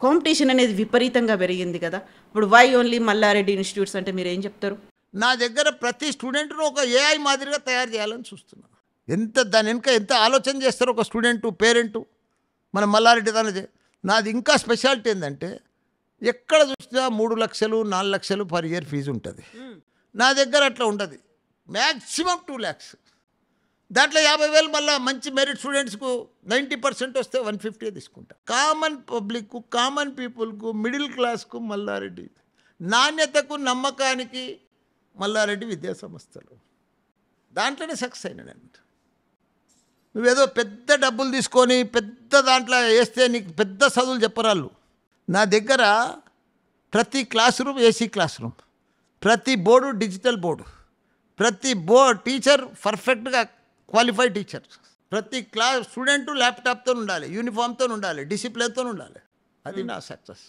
Competition అనేది విపరీతంగా పెరిగింది కదా! ఇప్పుడు వై ఓన్లీ మల్లారెడ్డి ఇన్‌స్టిట్యూట్స్ అంటే మీరేం చెప్తారు? నా దగ్గర ప్రతి స్టూడెంట్‌ను ఒక ఏఐ మాదిరిగా తయారు చేయాలని చూస్తున్నా. దాని వెనక ఎంత ఆలోచన చేస్తారో ఒక స్టూడెంటు, పేరెంటు. మన మల్లారెడ్డి తనదే. నాది ఇంకా స్పెషాలిటీ ఏందంటే, ఎక్కడ చూసినా 3,00,000, 4,00,000 పర్ ఇయర్ ఫీజు ఉంటది. నా దగ్గర అట్లా ఉండదు. మాక్సిమం 2,00,000. దాంట్లో 50,000 మళ్ళా మంచి మెరిట్ స్టూడెంట్స్‌కు 90% వస్తే 150 తీసుకుంటా. కామన్ పబ్లిక్‌కు, కామన్ పీపుల్‌కు, మిడిల్ క్లాస్‌కు మల్లారెడ్డి. నాణ్యతకు, నమ్మకానికి మల్లారెడ్డి విద్యా సంస్థలు. దాంట్లోనే సక్సెస్ అయినా నేను. నువ్వేదో పెద్ద డబ్బులు తీసుకొని పెద్ద దాంట్లో వేస్తే నీకు పెద్ద చదువులు చెప్పరాళ్ళు. నా దగ్గర ప్రతి class room AC class room, ప్రతి బోర్డు డిజిటల్ బోర్డు, ప్రతి టీచర్ పర్ఫెక్ట్గా క్వాలిఫైడ్ టీచర్, ప్రతి స్టూడెంటు ల్యాప్టాప్తో ఉండాలి, యూనిఫామ్తో ఉండాలి, డిసిప్లిన్తో ఉండాలి. అది నా సక్సెస్.